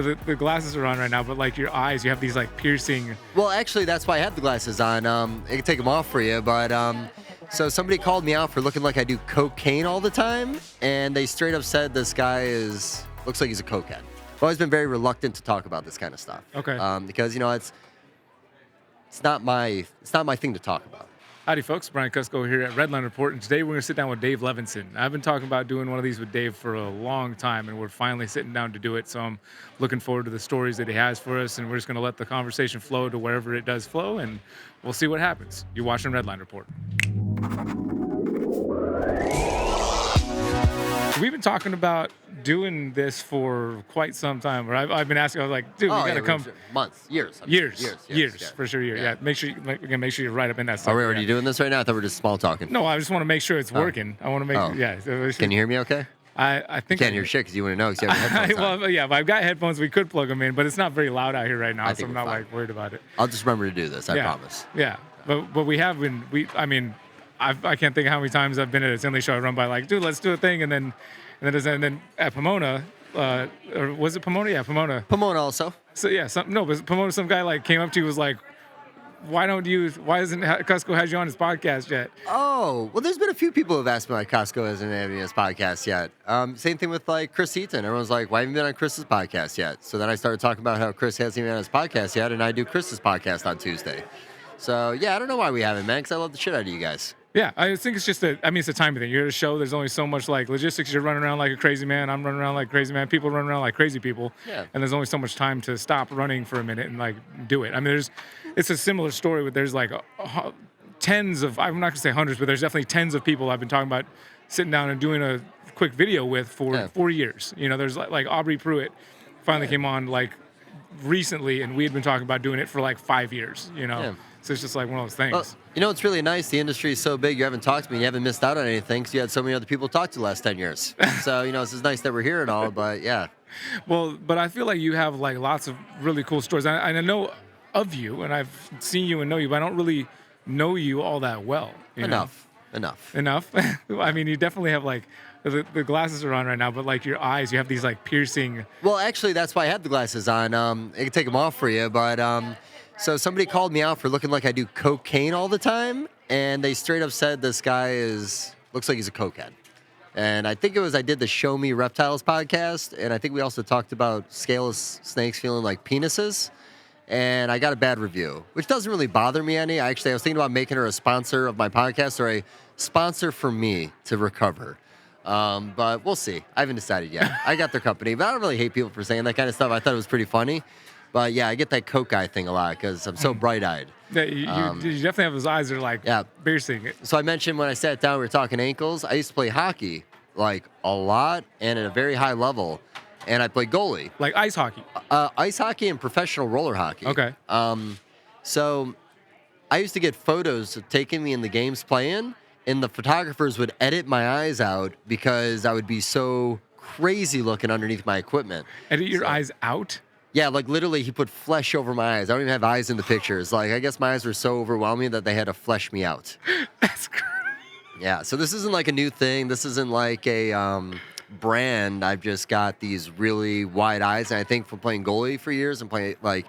the glasses are on right now, but like your eyes, you have these like piercing. Well, actually, that's why I have the glasses on. I can take them off for you, but so somebody called me out for looking like I do cocaine all the time, and they straight up said this guy looks like he's a cokehead. I've always been very reluctant to talk about this kind of stuff. Okay. Because it's not my thing to talk about. Howdy, folks. Brian Kusko here at Redline Report, and today we're going to sit down with Dave Levinson. I've been talking about doing one of these with Dave for a long time, and we're finally sitting down to do it, so I'm looking forward to the stories that he has for us, and we're just going to let the conversation flow to wherever it does flow, and we'll see what happens. You're watching Redline Report. We've been talking about doing this for quite some time. Or I've been asking. I was like, dude, you gotta come. Months, years, for sure. Yeah. Make sure you're right up in that. Are we already doing this right now? I thought we were just small talking. No, I just want to make sure it's working. I want to make. Yeah. Can you hear me? Okay. I think you can't hear shit because you wouldn't know because you have headphones on. Well, yeah, but I've got headphones. We could plug them in, but it's not very loud out here right now, so I'm not like worried about it. I'll just remember to do this. I promise. Yeah, but we have been. I can't think of how many times I've been at a Tinley show. I run by like, dude, let's do a thing, and then at Pomona, or was it Pomona? Yeah, Pomona. Pomona also. So yeah, but Pomona, some guy like came up to you, was like, why isn't Kusko has you on his podcast yet? Oh, well, there's been a few people who have asked me why Kusko hasn't had me on his podcast yet. Same thing with like Chris Eaton. Everyone's like, why haven't you been on Chris's podcast yet? So then I started talking about how Chris hasn't been on his podcast yet, and I do Chris's podcast on Tuesday. So yeah, I don't know why we haven't, man, because I love the shit out of you guys. Yeah, I think it's just it's a timing thing. You're at a show, there's only so much like logistics. You're running around like a crazy man. I'm running around like a crazy man. People run around like crazy people. Yeah. And there's only so much time to stop running for a minute and like do it. I mean, it's a similar story with there's like tens of, I'm not gonna say hundreds, but there's definitely tens of people I've been talking about sitting down and doing a quick video with for 4 years. You know, there's like Aubrey Pruitt finally came on like recently, and we had been talking about doing it for like 5 years, you know? Yeah. So it's just like one of those things. Well, you know, it's really nice. The industry is so big. You haven't talked to me. You haven't missed out on anything because you had so many other people to talk to the last 10 years. So, you know, it's just nice that we're here and all, but yeah. Well, but I feel like you have like lots of really cool stories. I know of you, and I've seen you and know you, but I don't really know you all that well. Enough. I mean, you definitely have like, the glasses are on right now, but like your eyes, you have these like piercing. Well, actually, that's why I have the glasses on. I can take them off for you, but so somebody called me out for looking like I do cocaine all the time, and they straight up said this guy looks like he's a cokehead. And I think I did the Show Me Reptiles podcast, and I think we also talked about scaleless snakes feeling like penises, and I got a bad review, which doesn't really bother me any. I was thinking about making her a sponsor of my podcast or a sponsor for me to recover. But we'll see. I haven't decided yet. I got their company, but I don't really hate people for saying that kind of stuff. I thought it was pretty funny. But yeah, I get that coke guy thing a lot because I'm so bright-eyed. Yeah, you definitely have those eyes that are like piercing. So I mentioned when I sat down, we were talking ankles. I used to play hockey like a lot and at a very high level, and I played goalie. Like ice hockey? Ice hockey and professional roller hockey. Okay. So I used to get photos of taking me in the games playing, and the photographers would edit my eyes out because I would be so crazy looking underneath my equipment. Edit your eyes out? Yeah, like literally he put flesh over my eyes. I don't even have eyes in the pictures. Like, I guess my eyes were so overwhelming that they had to flesh me out. That's crazy. Yeah, so this isn't like a new thing. This isn't like a brand. I've just got these really wide eyes. And I think from playing goalie for years and playing, like,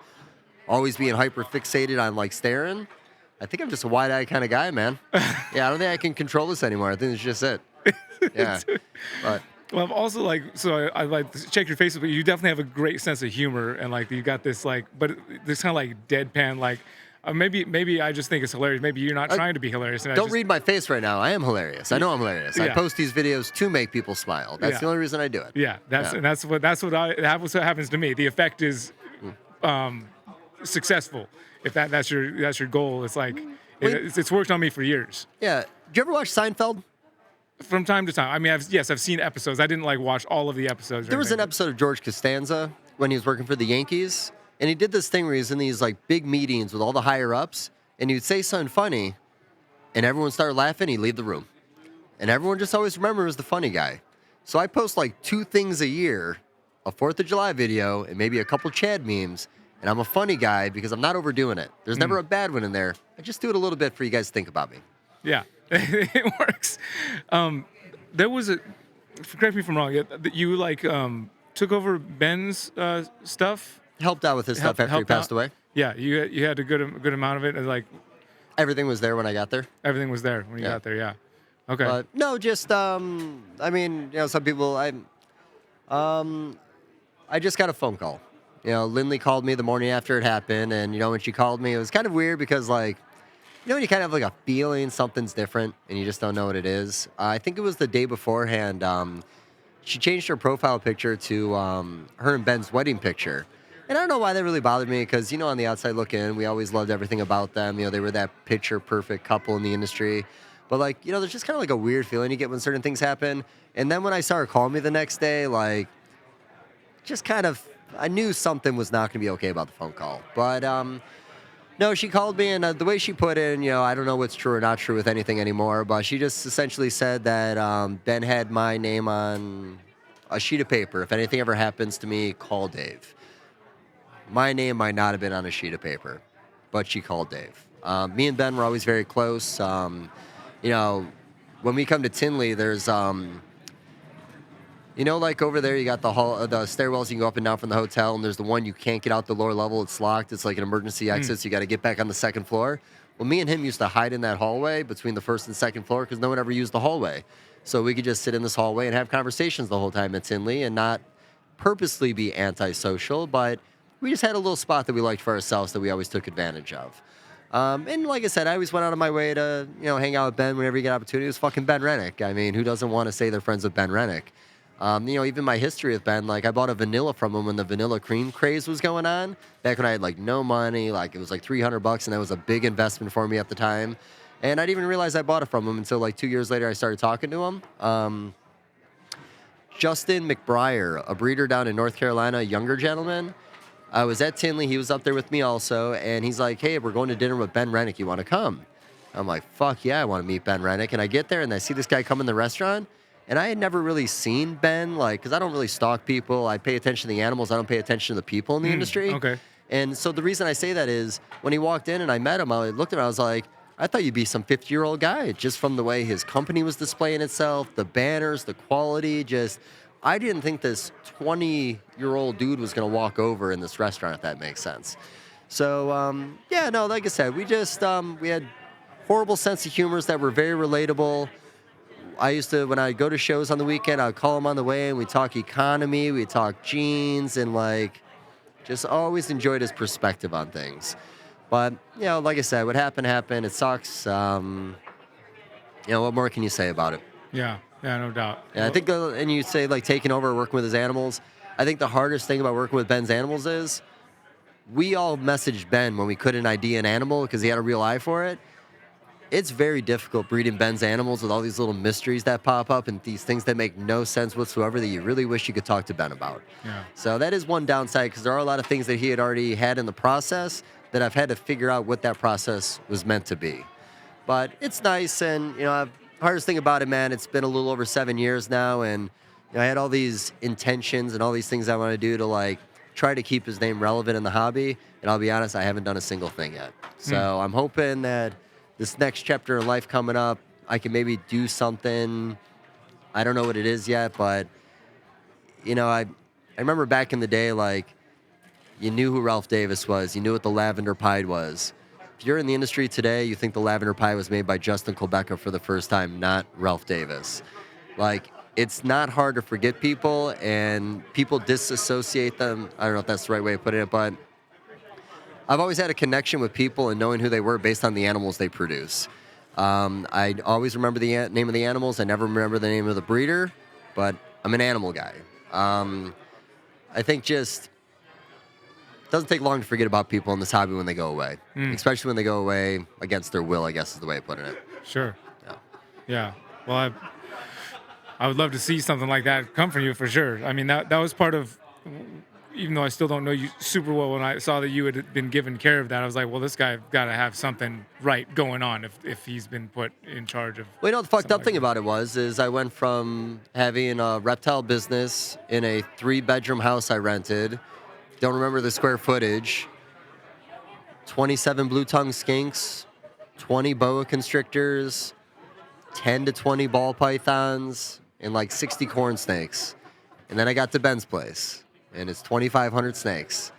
always being hyper fixated on, like, staring, I think I'm just a wide-eyed kind of guy, man. Yeah, I don't think I can control this anymore. I think it's just it. Yeah. But well, I'm also like, so I like to check your Facebook, but you definitely have a great sense of humor, and like you got this like, but this kind of like deadpan, like maybe I just think it's hilarious. Maybe you're not trying to be hilarious. And don't read my face right now. I am hilarious. I know I'm hilarious. Yeah. I post these videos to make people smile. That's the only reason I do it. Yeah, that's what happens to me. The effect is successessle. If that's your goal, it's like it's worked on me for years. Yeah. Did you ever watch Seinfeld? From time to time. I mean, I've seen episodes. I didn't like watch all of the episodes. There was an episode of George Costanza when he was working for the Yankees, and he did this thing where he was in these like big meetings with all the higher ups, and he would say something funny, and everyone started laughing. He'd leave the room, and everyone just always remembers the funny guy. So I post like 2 things a year, a 4th of July video, and maybe a couple Chad memes, and I'm a funny guy because I'm not overdoing it. There's never a bad one in there. I just do it a little bit for you guys to think about me. Yeah. It works. There was correct me if I'm wrong, you like took over Ben's stuff. Helped out with his stuff after he Helped passed out. away. Yeah, you had a good amount of it. And like Everything was there when I got there. everything was there when you Yeah. got there. Yeah. Okay. But no, just I mean, some people I just got a phone call. Lindley called me the morning after it happened, and when she called me, it was kind of weird because when you kind of have like a feeling something's different and you just don't know what it is. I think it was the day beforehand. She changed her profile picture to her and Ben's wedding picture. And I don't know why that really bothered me because, on the outside looking in, we always loved everything about them. They were that picture perfect couple in the industry. But there's just kind of like a weird feeling you get when certain things happen. And then when I saw her call me the next day, just kind of, I knew something was not going to be okay about the phone call. But no, she called me, and the way she put in, I don't know what's true or not true with anything anymore, but she just essentially said that Ben had my name on a sheet of paper. If anything ever happens to me, call Dave. My name might not have been on a sheet of paper, but she called Dave. Me and Ben were always very close. When we come to Tinley, there's, over there, you got the stairwells you can go up and down from the hotel, and there's the one you can't get out the lower level. It's locked. It's like an emergency exit, so you got to get back on the second floor. Well, me and him used to hide in that hallway between the first and second floor because no one ever used the hallway. So we could just sit in this hallway and have conversations the whole time at Tinley and not purposely be antisocial, but we just had a little spot that we liked for ourselves that we always took advantage of. And like I said, I always went out of my way to, hang out with Ben whenever you get opportunity. It was fucking Ben Renick. I mean, who doesn't want to say they're friends with Ben Renick? Even my history with Ben, I bought a vanilla from him when the vanilla cream craze was going on. Back when I had no money, it was $300, and that was a big investment for me at the time. And I didn't even realize I bought it from him until 2 years later I started talking to him. Justin McBriar, a breeder down in North Carolina, a younger gentleman. I was at Tinley. He was up there with me also, and he's like, "Hey, we're going to dinner with Ben Renick. You want to come?" I'm like, "Fuck yeah, I want to meet Ben Renick." And I get there, and I see this guy come in the restaurant, and I had never really seen Ben, because I don't really stalk people. I pay attention to the animals. I don't pay attention to the people in the industry. Okay. And so the reason I say that is when he walked in and I met him, I looked at him, I was like, I thought you'd be some 50-year-old guy, just from the way his company was displaying itself, the banners, the quality, I didn't think this 20-year-old dude was going to walk over in this restaurant, if that makes sense. So, like I said, we had horrible sense of humors that were very relatable. I used to, when I go to shows on the weekend, I'd call him on the way, and we'd talk economy, we'd talk jeans, and just always enjoyed his perspective on things. But, like I said, what happened, happened. It sucks. What more can you say about it? Yeah, no doubt. And I think, and you say taking over, working with his animals. I think the hardest thing about working with Ben's animals is we all messaged Ben when we couldn't ID an animal because he had a real eye for it. It's very difficult breeding Ben's animals with all these little mysteries that pop up and these things that make no sense whatsoever that you really wish you could talk to Ben about. Yeah. So that is one downside because there are a lot of things that he had already had in the process that I've had to figure out what that process was meant to be. But it's nice, and hardest thing about it, man, it's been a little over 7 years now, and I had all these intentions and all these things I want to do to try to keep his name relevant in the hobby, and I'll be honest, I haven't done a single thing yet. So I'm hoping that this next chapter in life coming up, I can maybe do something. I don't know what it is yet, but I remember back in the day, you knew who Ralph Davis was. You knew what the Lavender Pied was. If you're in the industry today, you think the Lavender Pie was made by Justin Colbecca for the first time, not Ralph Davis. It's not hard to forget people, and people disassociate them. I don't know if that's the right way of putting it, but I've always had a connection with people and knowing who they were based on the animals they produce. I always remember the name of the animals. I never remember the name of the breeder, but I'm an animal guy. I think it doesn't take long to forget about people in this hobby when they go away, especially when they go away against their will, I guess is the way of putting it. Sure. Yeah. Yeah. Well, I would love to see something like that come from you for sure. I mean, that was part of, even though I still don't know you super well, when I saw that you had been given care of that, I was like, well, this guy got to have something right going on if he's been put in charge of. Well, the fucked up thing about it is I went from having a reptile business in a 3-bedroom house I rented, don't remember the square footage, 27 blue tongue skinks, 20 boa constrictors, 10 to 20 ball pythons, and 60 corn snakes. And then I got to Ben's place, and it's 2,500 snakes.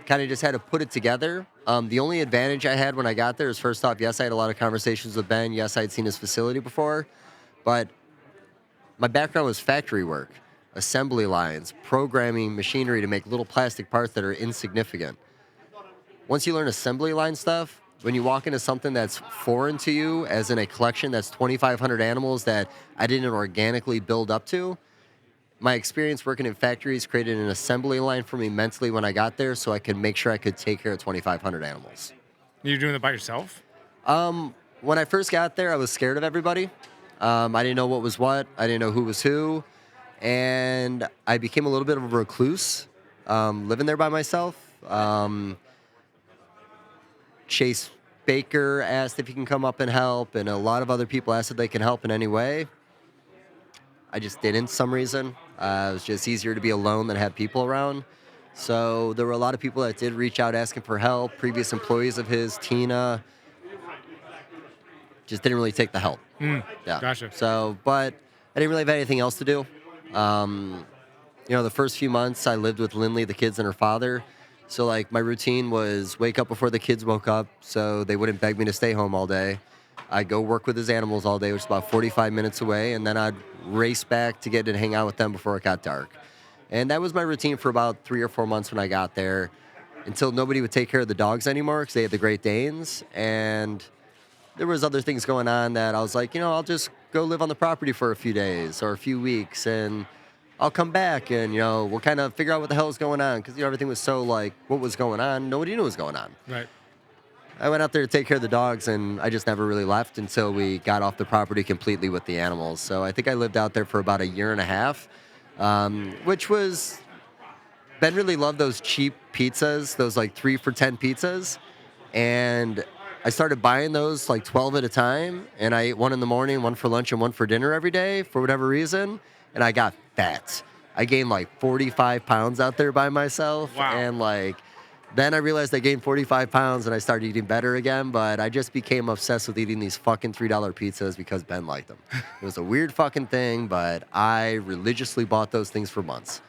Kind of just had to put it together. The only advantage I had when I got there is, first off, yes, I had a lot of conversations with Ben. Yes, I'd seen his facility before. But my background was factory work, assembly lines, programming machinery to make little plastic parts that are insignificant. Once you learn assembly line stuff, when you walk into something that's foreign to you, as in a collection that's 2,500 animals that I didn't organically build up to, my experience working in factories created an assembly line for me mentally when I got there, so I could make sure I could take care of 2,500 animals. You're doing it by yourself? When I first got there, I was scared of everybody. I didn't know what was what. I didn't know who was who. And I became a little bit of a recluse, living there by myself. Chase Baker asked if he can come up and help, and a lot of other people asked if they can help in any way. I just didn't, some reason. It was just easier to be alone than have people around. So there were a lot of people that did reach out asking for help. Previous employees of his, Tina, just didn't really take the help. Yeah. Gotcha. So, but I didn't really have anything else to do. The first few months I lived with Lindley, the kids, and her father. So, like, my routine was wake up before the kids woke up so they wouldn't beg me to stay home all day. I'd go work with his animals all day, which is about 45 minutes away, and then I'd race back to get to hang out with them before it got dark. And that was my routine for about 3 or 4 months when I got there, until nobody would take care of the dogs anymore because they had the Great Danes. And there was other things going on that I was like, I'll just go live on the property for a few days or a few weeks, and I'll come back and, we'll kind of figure out what the hell is going on, because, everything was so, like, what was going on? Nobody knew what was going on. Right. I went out there to take care of the dogs, and I just never really left until we got off the property completely with the animals. So I think I lived out there for about a year and a half, which was, Ben really loved those cheap pizzas, those like 3 for $10 pizzas. And I started buying those like 12 at a time, and I ate one in the morning, one for lunch, and one for dinner every day for whatever reason. And I got fat. I gained like 45 pounds out there by myself. Wow. And then I realized I gained 45 pounds and I started eating better again, but I just became obsessed with eating these fucking $3 pizzas because Ben liked them. It was a weird fucking thing, but I religiously bought those things for months.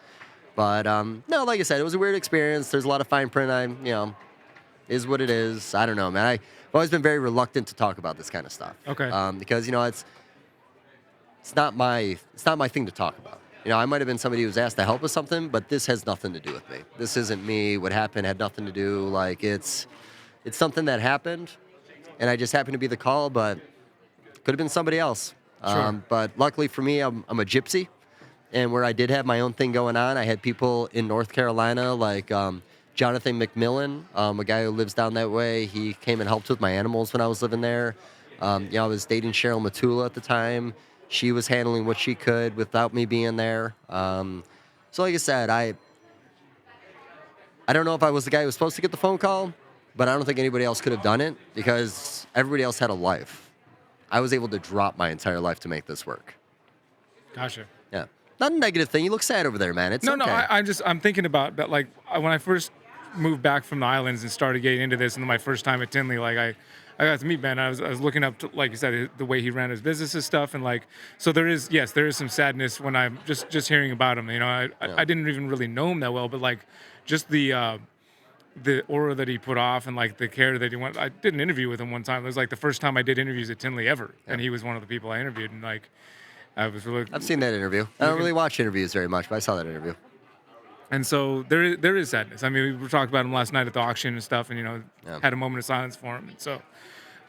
But, no, like I said, it was a weird experience. There's a lot of fine print. Is what it is. I don't know, man. I've always been very reluctant to talk about this kind of stuff. Okay. Because, it's not my thing to talk about. I might have been somebody who was asked to help with something, but this has nothing to do with me. This isn't me. What happened had nothing to do. Like, it's something that happened, and I just happened to be the call, but could have been somebody else. Sure. But luckily for me, I'm a gypsy, and where I did have my own thing going on, I had people in North Carolina, like Jonathan McMillan, a guy who lives down that way. He came and helped with my animals when I was living there. I was dating Cheryl Matula at the time. She was handling what she could without me being there. So like I said, I don't know if I was the guy who was supposed to get the phone call, but I don't think anybody else could have done it because everybody else had a life. I was able to drop my entire life to make this work. Gotcha. Yeah. Not a negative thing. You look sad over there, man. It's okay. No, I'm thinking about that. Like, when I first moved back from the islands and started getting into this, and my first time at Tinley, like, I got to meet Ben. I was looking up to, like you said, the way he ran his business and stuff, and like, so there is some sadness when I'm just hearing about him. I didn't even really know him that well, but like, just the aura that he put off and like the care that he went. I did an interview with him one time. It was like the first time I did interviews at Tinley ever, and he was one of the people I interviewed, and like, I was really. I've seen that interview. I don't really watch interviews very much, but I saw that interview. And so there is sadness. I mean, we were talking about him last night at the auction and stuff, and had a moment of silence for him. And so,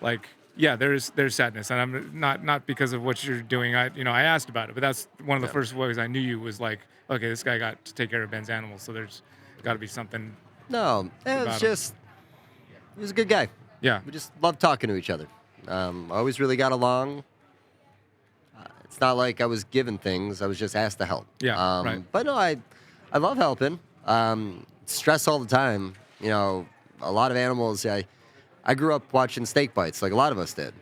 like, yeah, there's sadness, and I'm not because of what you're doing. I asked about it, but that's one of the first ways I knew you was like, okay, this guy got to take care of Ben's animals, so there's got to be something. No, it was just he was a good guy. Yeah, we just loved talking to each other. Always really got along. It's not like I was given things; I was just asked to help. Yeah, right. But no, I love helping. Stress all the time. A lot of animals. I grew up watching snake bites, like a lot of us did.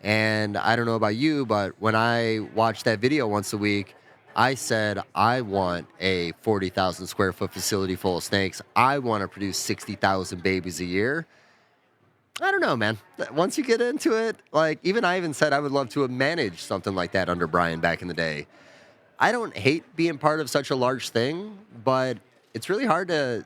And I don't know about you, but when I watched that video once a week, I said, I want a 40,000 square foot facility full of snakes. I want to produce 60,000 babies a year. I don't know, man. Once you get into it, like, I even said I would love to have managed something like that under Brian back in the day. I don't hate being part of such a large thing, but it's really hard to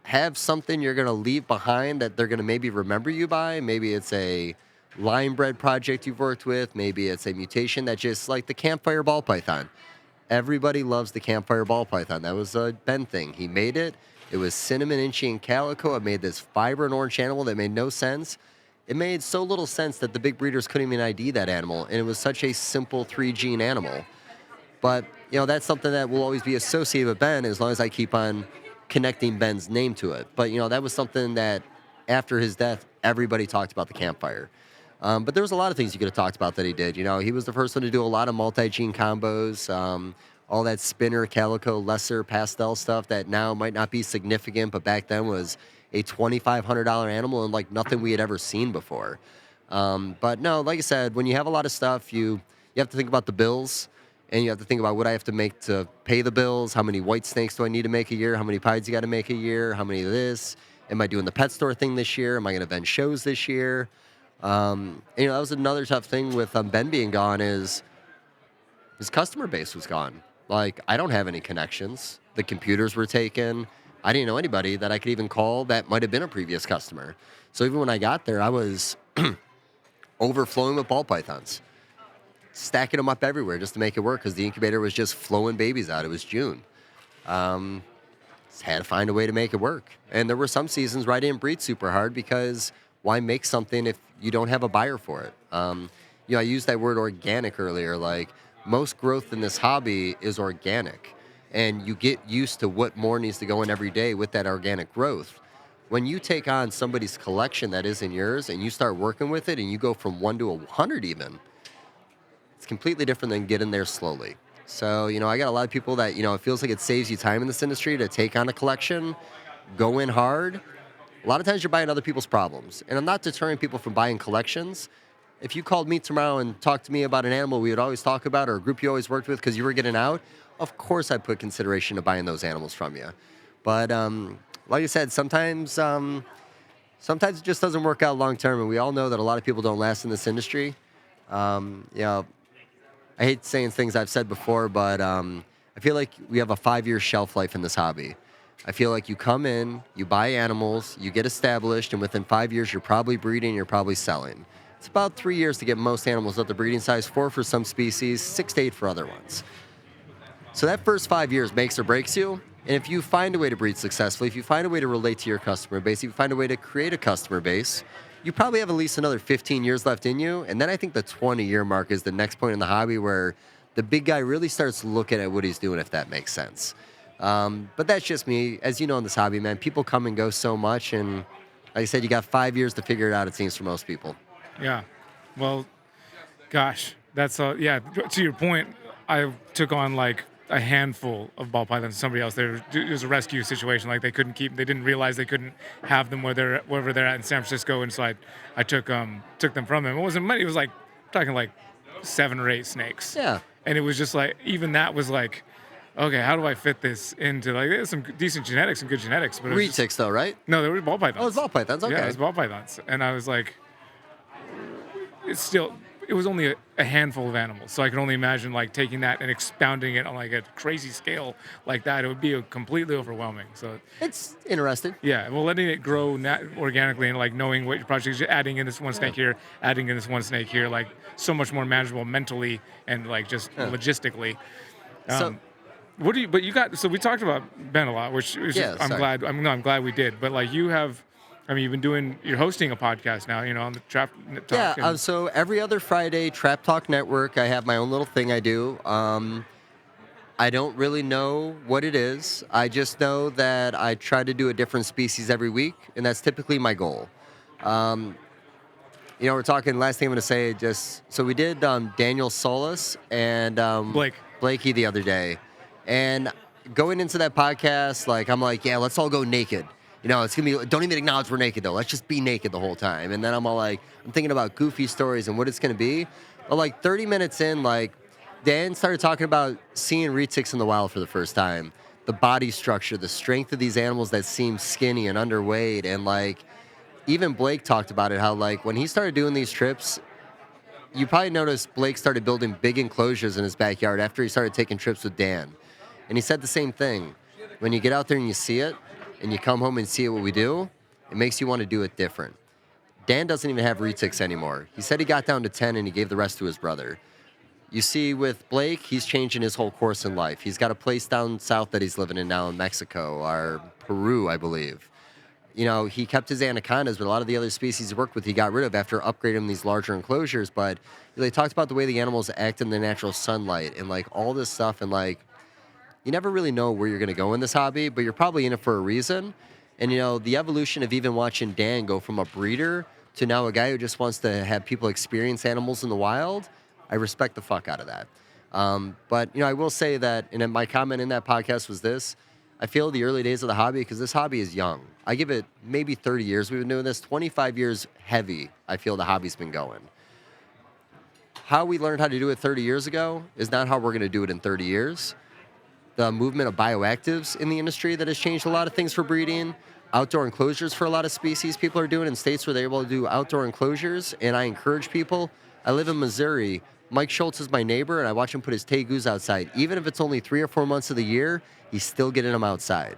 have something you're going to leave behind that they're going to maybe remember you by. Maybe it's a line bred project you've worked with. Maybe it's a mutation that just like the campfire ball python. Everybody loves the campfire ball python. That was a Ben thing. He made it. It was cinnamon, inchy, and calico. It made this vibrant orange animal that made no sense. It made so little sense that the big breeders couldn't even ID that animal, and it was such a simple 3-gene animal. But, that's something that will always be associated with Ben as long as I keep on connecting Ben's name to it. But, that was something that after his death, everybody talked about the campfire. But there was a lot of things you could have talked about that he did. He was the first one to do a lot of multi-gene combos, all that spinner, calico, lesser, pastel stuff that now might not be significant, but back then was a $2,500 animal and like nothing we had ever seen before. But no, like I said, when you have a lot of stuff, you have to think about the bills. And you have to think about what I have to make to pay the bills. How many white snakes do I need to make a year? How many pies you got to make a year? How many of this? Am I doing the pet store thing this year? Am I going to vend shows this year? And, that was another tough thing with Ben being gone is his customer base was gone. Like, I don't have any connections. The computers were taken. I didn't know anybody that I could even call that might have been a previous customer. So even when I got there, I was overflowing with ball pythons, stacking them up everywhere just to make it work because the incubator was just flowing babies out. It was June. Just had to find a way to make it work. And there were some seasons where I didn't breed super hard because why make something if you don't have a buyer for it? I used that word organic earlier. Like, most growth in this hobby is organic. And you get used to what more needs to go in every day with that organic growth. When you take on somebody's collection that isn't yours and you start working with it and you go from 1 to 100 even, it's completely different than getting there slowly. So, I got a lot of people that, it feels like it saves you time in this industry to take on a collection, go in hard. A lot of times you're buying other people's problems. And I'm not deterring people from buying collections. If you called me tomorrow and talked to me about an animal we would always talk about or a group you always worked with because you were getting out, of course I'd put consideration to buying those animals from you. But like I said, sometimes it just doesn't work out long term. And we all know that a lot of people don't last in this industry. I hate saying things I've said before, but I feel like we have a 5-year shelf life in this hobby. I feel like you come in, you buy animals, you get established, and within 5 years, you're probably breeding, you're probably selling. It's about 3 years to get most animals up to breeding size, 4 for some species, 6 to 8 for other ones. So that first 5 years makes or breaks you. And if you find a way to breed successfully, if you find a way to relate to your customer base, if you find a way to create a customer base, you probably have at least another 15 years left in you. And then I think the 20-year mark is the next point in the hobby where the big guy really starts looking at what he's doing, if that makes sense. But that's just me. As you know in this hobby, man, people come and go so much. And like I said, you got 5 years to figure it out, it seems, for most people. Yeah. Well, gosh, that's yeah. To your point, I took on like a handful of ball pythons. Somebody else, it was a rescue situation. Like they didn't realize they couldn't have them wherever they're at in San Francisco, and so I took them from them. It wasn't many. It was like talking like 7 or 8 snakes. Yeah. And it was just like, even that was like, okay, how do I fit this into, like, there's some decent genetics, some good genetics, but Retics though, right? No, they were ball pythons. Oh, it was ball pythons. Okay. Yeah, it was ball pythons, and I was like, it was only a handful of animals, so I can only imagine like taking that and expounding it on like a crazy scale like that. It would be completely overwhelming. So it's interesting. Yeah, well, letting it grow organically and like knowing what your project is, adding in this one snake here, adding in this one snake here, like so much more manageable mentally and like just logistically. So We talked about Ben a lot, which is I'm glad we did. But like you're hosting a podcast now, on the Trap Talk. Yeah, so every other Friday, Trap Talk Network, I have my own little thing I do. I don't really know what it is. I just know that I try to do a different species every week, and that's typically my goal. We're talking, last thing I'm going to say, so we did Daniel Solis and Blakey the other day. And going into that podcast, I'm like, yeah, let's all go naked. It's going to be, don't even acknowledge we're naked, though. Let's just be naked the whole time. And then I'm all like, I'm thinking about goofy stories and what it's going to be. But 30 minutes in, Dan started talking about seeing retics in the wild for the first time. The body structure, the strength of these animals that seem skinny and underweight. And even Blake talked about it, how when he started doing these trips, you probably noticed Blake started building big enclosures in his backyard after he started taking trips with Dan. And he said the same thing. When you get out there and you see it, and you come home and see what we do, it makes you want to do it different. Dan doesn't even have retics anymore. He said he got down to 10 and he gave the rest to his brother. You see, with Blake, he's changing his whole course in life. He's got a place down south that he's living in now in Mexico, or Peru, I believe. You know, he kept his anacondas, but a lot of the other species he worked with, he got rid of after upgrading these larger enclosures. But they talked about the way the animals act in the natural sunlight and like all this stuff. And like, you never really know where you're going to go in this hobby, but you're probably in it for a reason. And, you know, the evolution of even watching Dan go from a breeder to now a guy who just wants to have people experience animals in the wild, I respect the fuck out of that. But, you know, I will say that, and my comment in that podcast was this: I feel the early days of the hobby, because this hobby is young. I give it maybe 30 years we've been doing this, 25 years heavy, I feel the hobby's been going. How we learned how to do it 30 years ago is not how we're going to do it in 30 years. The movement of bioactives in the industry that has changed a lot of things for breeding, outdoor enclosures for a lot of species people are doing in states where they're able to do outdoor enclosures, and I encourage people. I live in Missouri. Mike Schultz is my neighbor, and I watch him put his tegus outside. Even if it's only 3 or 4 months of the year, he's still getting them outside.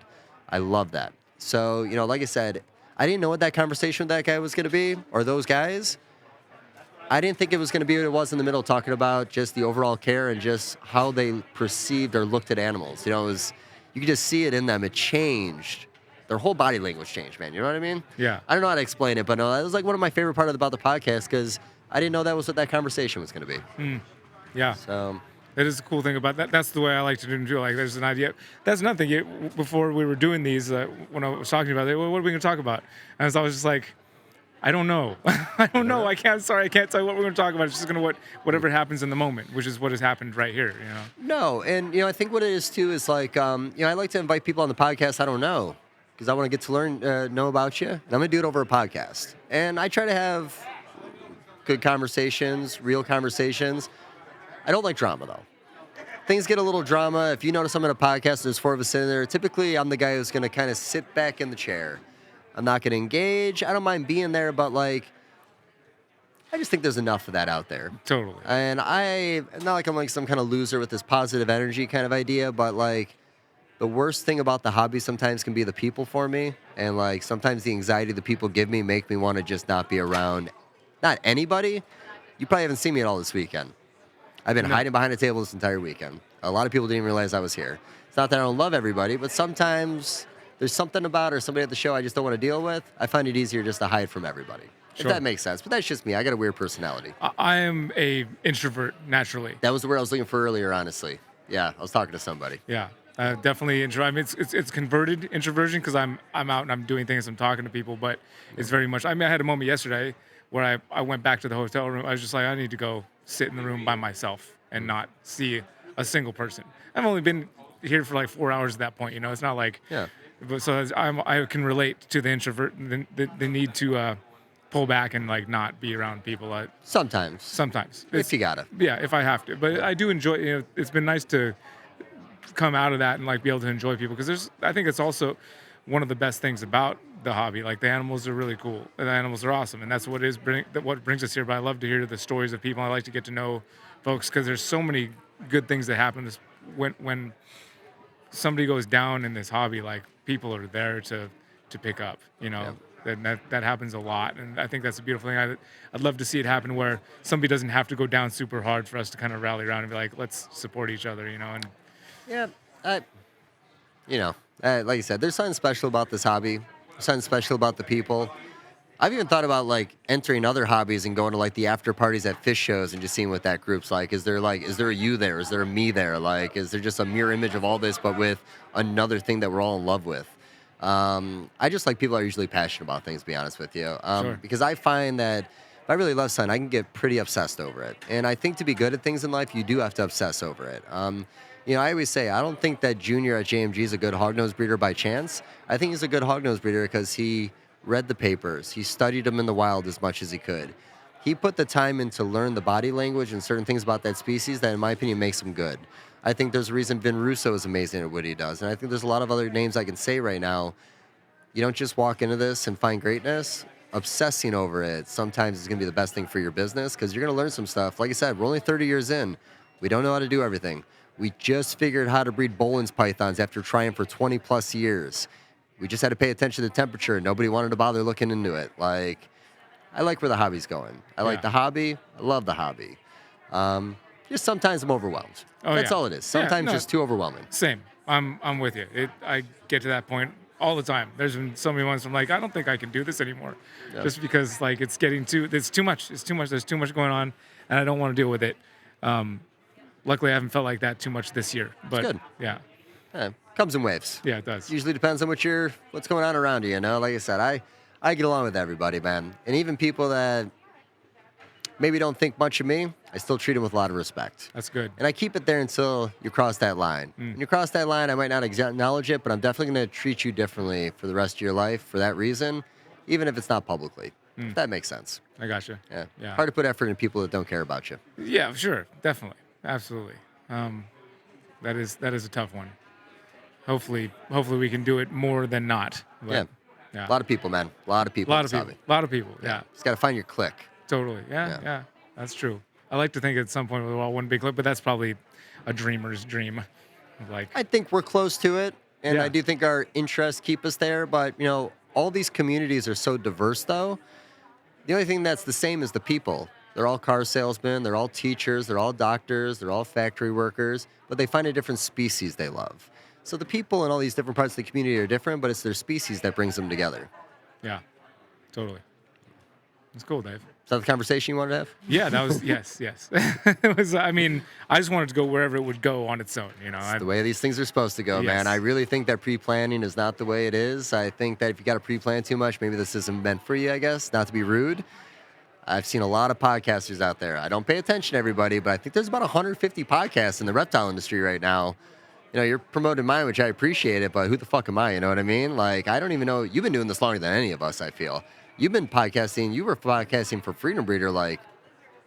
I love that. So, you know, like I said, I didn't know what that conversation with that guy was going to be, or those guys. I didn't think it was going to be what it was in the middle, talking about just the overall care and just how they perceived or looked at animals. You know, it was, you could just see it in them. It changed. Their whole body language changed, man. You know what I mean? Yeah. I don't know how to explain it, but no, that was like one of my favorite parts about the podcast, because I didn't know that was what that conversation was going to be. Yeah. So that is the cool thing about that. That's the way I like to do. Like, there's an idea. That's nothing. Before we were doing these, when I was talking about it, what are we going to talk about? And I was just like, I don't know. I don't know. I can't tell you what we're going to talk about. It's just going to whatever happens in the moment, which is what has happened right here. You know. No, and you know, I think what it is too is like, you know, I like to invite people on the podcast I don't know, because I want to get to learn, know about you. And I'm going to do it over a podcast, and I try to have good conversations, real conversations. I don't like drama though. Things get a little drama. If you notice I'm in a podcast, there's 4 of us in there. Typically, I'm the guy who's going to kind of sit back in the chair. I'm not going to engage. I don't mind being there, but like, I just think there's enough of that out there. Totally. And not like I'm like some kind of loser with this positive energy kind of idea, but like, the worst thing about the hobby sometimes can be the people for me. And like, sometimes the anxiety the people give me make me want to just not be around, not anybody. You probably haven't seen me at all this weekend. I've been hiding behind a table this entire weekend. A lot of people didn't even realize I was here. It's not that I don't love everybody, but sometimes there's something about or somebody at the show I just don't want to deal with. I find it easier just to hide from everybody. If that makes sense. But that's just me. I got a weird personality. I am a introvert naturally. That was the word I was looking for earlier, honestly. Yeah, I was talking to somebody. Yeah, definitely introvert. I mean, it's converted introversion, because I'm out and I'm doing things, I'm talking to people, but it's very much. I mean, I had a moment yesterday where I went back to the hotel room. I was just like, I need to go sit in the room by myself and not see a single person. I've only been here for like 4 hours at that point. You know, it's not like. Yeah. But so I can relate to the introvert, the need to pull back and like not be around people. Sometimes. If you gotta. Yeah, if I have to. But I do enjoy. You know, it's been nice to come out of that and like be able to enjoy people, because I think it's also one of the best things about the hobby. Like, the animals are really cool, and the animals are awesome, and that's what what brings us here. But I love to hear the stories of people. I like to get to know folks, because there's so many good things that happen when somebody goes down in this hobby. Like, people are there to pick up, you know. Yeah. That happens a lot, and I think that's a beautiful thing. I'd love to see it happen where somebody doesn't have to go down super hard for us to kind of rally around and be like, let's support each other, you know. And yeah, you know, like I said, there's something special about this hobby. There's something special about the people. I've even thought about like entering other hobbies and going to like the after parties at fish shows and just seeing what that group's like. Is there a you there? Is there a me there? Like, is there just a mirror image of all this, but with another thing that we're all in love with? I just like people are usually passionate about things, to be honest with you. Sure. Because I find that if I really love something, I can get pretty obsessed over it. And I think to be good at things in life, you do have to obsess over it. You know, I always say, I don't think that Junior at JMG is a good hognose breeder by chance. I think he's a good hognose breeder because he read the papers. He studied them in the wild as much as he could. He put the time in to learn the body language and certain things about that species that, in my opinion, makes him good. I think there's a reason Vin Russo is amazing at what he does. And I think there's a lot of other names I can say right now. You don't just walk into this and find greatness. obsessing over it sometimes is going to be the best thing for your business because you're going to learn some stuff. Like I said, we're only 30 years in. We don't know how to do everything. We just figured how to breed Bolin's pythons after trying for 20 plus years. We just had to pay attention to the temperature. Nobody wanted to bother looking into it. Like, I like where the hobby's going. I like the hobby. I love the hobby. Just sometimes I'm overwhelmed. That's all it is. Sometimes just too overwhelming. Same. I'm with you. I get to that point all the time. There's been so many ones I'm like, I don't think I can do this anymore, just because like it's getting it's too much. It's too much. There's too much going on, and I don't want to deal with it. Luckily, I haven't felt like that too much this year. But good. Yeah. Comes in waves. Yeah, it does. Usually depends on what's going on around you. You know, like I said, I get along with everybody, man, and even people that maybe don't think much of me, I still treat them with a lot of respect. That's good. And I keep it there until you cross that line. When you cross that line, I might not acknowledge it, but I'm definitely going to treat you differently for the rest of your life for that reason, even if it's not publicly. If that makes sense. I gotcha. Yeah. Hard to put effort in people that don't care about you. Yeah, sure. Definitely. Absolutely. That is a tough one. Hopefully we can do it more than not. But, yeah. A lot of people, man. A lot of people. A lot of people. Yeah. Just got to find your clique. Totally. Yeah. That's true. I like to think at some point we're all one big clip, but that's probably a dreamer's dream. Like, I think we're close to it, and I do think our interests keep us there. But all these communities are so diverse, though. The only thing that's the same is the people. They're all car salesmen. They're all teachers. They're all doctors. They're all factory workers. But they find a different species they love. So the people in all these different parts of the community are different, but it's their species that brings them together. Yeah, totally. It's cool, Dave. Is that the conversation you wanted to have? Yeah, that was yes. It was. I mean, I just wanted to go wherever it would go on its own. It's the way these things are supposed to go, man. I really think that pre-planning is not the way it is. I think that if you got to pre-plan too much, maybe this isn't meant for you. I guess, not to be rude. I've seen a lot of podcasters out there. I don't pay attention to everybody, but I think there's about 150 podcasts in the reptile industry right now. You're promoting mine, which I appreciate it, but who the fuck am I? You know what I mean? Like, I don't even know. You've been doing this longer than any of us, I feel. You've been podcasting. You were podcasting for Freedom Breeder. Like,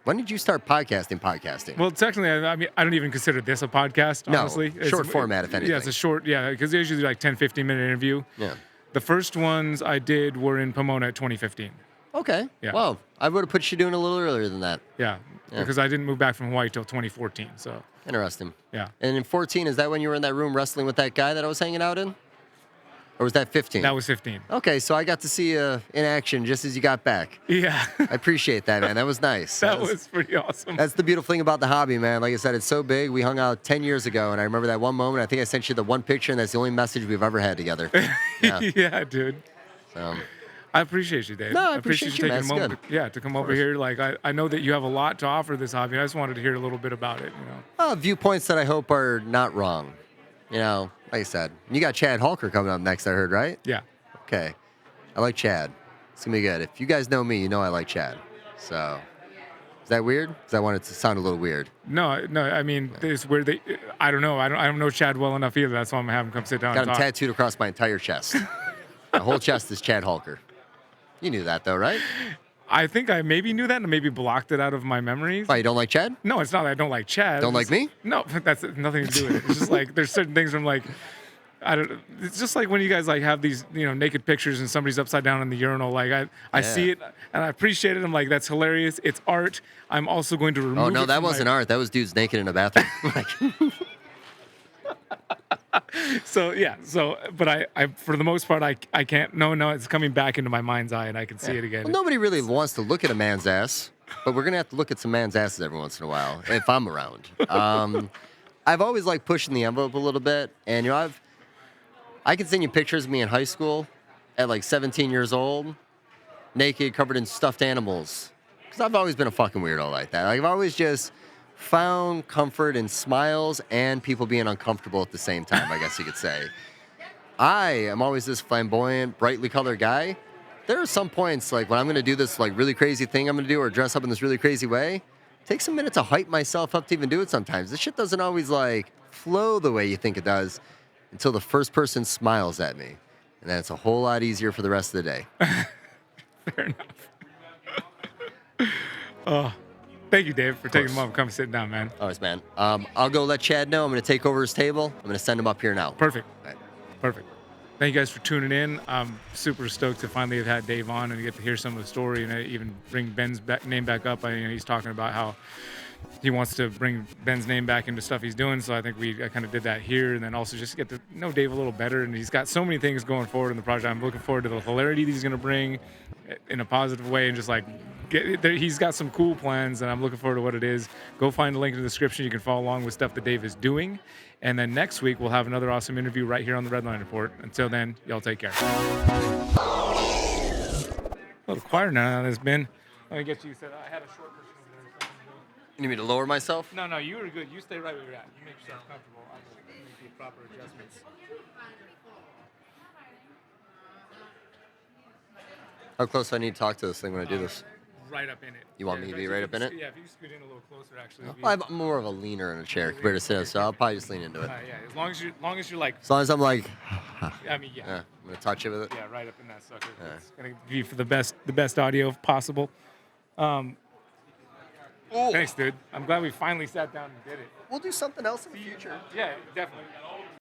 when did you start podcasting? Well, technically, I mean, I don't even consider this a podcast, honestly. No, short format, if anything. Yeah, it's a short, because they usually do like 10, 15-minute interview. Yeah. The first ones I did were in Pomona at 2015. Okay. Yeah. Well, I would have put you doing a little earlier than that. Yeah, because I didn't move back from Hawaii till 2014, so. Interesting. Yeah. And in 14, is that when you were in that room wrestling with that guy that I was hanging out in? Or was that 15? That was 15. Okay, so I got to see you in action just as you got back. Yeah. I appreciate that, man. That was nice. That was pretty awesome. That's the beautiful thing about the hobby, man. Like I said, it's so big. We hung out 10 years ago, and I remember that one moment. I think I sent you the one picture, and that's the only message we've ever had together. Yeah, dude. So, I appreciate you, Dave. No, I appreciate you, taking man. a moment. To come over here. Like, I know that you have a lot to offer this hobby. I just wanted to hear a little bit about it. Viewpoints that I hope are not wrong. Like I said, you got Chad Halker coming up next, I heard, right? Yeah. Okay. I like Chad. It's going to be good. If you guys know me, you know I like Chad. So, is that weird? Because I want it to sound a little weird. No. I mean, it's weird. I don't know. I don't know Chad well enough either. That's why I'm going to have him come sit down Got and him talk. tattooed across my entire chest. My whole chest is Chad Halker. You knew that, though, right? I think I maybe knew that and maybe blocked it out of my memories. Why, you don't like Chad? No, it's not that I don't like Chad. Don't like me? No, that's nothing to do with it. It's just like there's certain things from like, I don't. It's just like when you guys like have these naked pictures and somebody's upside down in the urinal. Like I see it and I appreciate it. I'm like, that's hilarious. It's art. I'm also going to remove. Oh no, that wasn't art. That was dudes naked in a bathroom. But I for the most part I can't. No, it's coming back into my mind's eye and I can see it again. Well, nobody really wants to look at a man's ass, but we're gonna have to look at some man's asses every once in a while if I'm around. I've always liked pushing the envelope a little bit, and I can send you pictures of me in high school at like 17 years old, naked, covered in stuffed animals, because I've always been a fucking weirdo like that. I've always just found comfort in smiles and people being uncomfortable at the same time, I guess you could say. I am always this flamboyant, brightly colored guy. There are some points, like when I'm going to do this like really crazy thing I'm going to do or dress up in this really crazy way, it takes a minute to hype myself up to even do it sometimes. This shit doesn't always like flow the way you think it does until the first person smiles at me. And then it's a whole lot easier for the rest of the day. Fair enough. Thank you, Dave, for taking a moment. Come sit down, man. Always, man. I'll go let Chad know. I'm going to take over his table. I'm going to send him up here now. Perfect. All right. Perfect. Thank you guys for tuning in. I'm super stoked to finally have had Dave on and get to hear some of the story and even bring Ben's name back up. He's talking about how he wants to bring Ben's name back into stuff he's doing. So I think I kind of did that here, and then also just get to know Dave a little better. And he's got so many things going forward in the project. I'm looking forward to the hilarity that he's going to bring in a positive way, and just like he's got some cool plans, and I'm looking forward to what it is. Go find the link in the description. You can follow along with stuff that Dave is doing. And then next week, we'll have another awesome interview right here on the Redline Report. Until then, y'all take care. A little quieter now than it's been. Let me get you set. I had a short person over there. You need me to lower myself? No, you were good. You stay right where you're at. You make yourself comfortable. I will make the proper adjustments. How close do I need to talk to this thing when I do this? Right up in it. You want me to be right up in it? Yeah, if you scoot in a little closer, actually. I'm more of a leaner in a chair compared to sit, so I'll probably just lean into it. Yeah, as long as you're like. As long as I'm like. I mean, yeah. I'm gonna touch it with it. Yeah, right up in that sucker. Yeah. It's gonna give you for the best audio possible. Thanks, dude. I'm glad we finally sat down and did it. We'll do something else in the future. Yeah, definitely.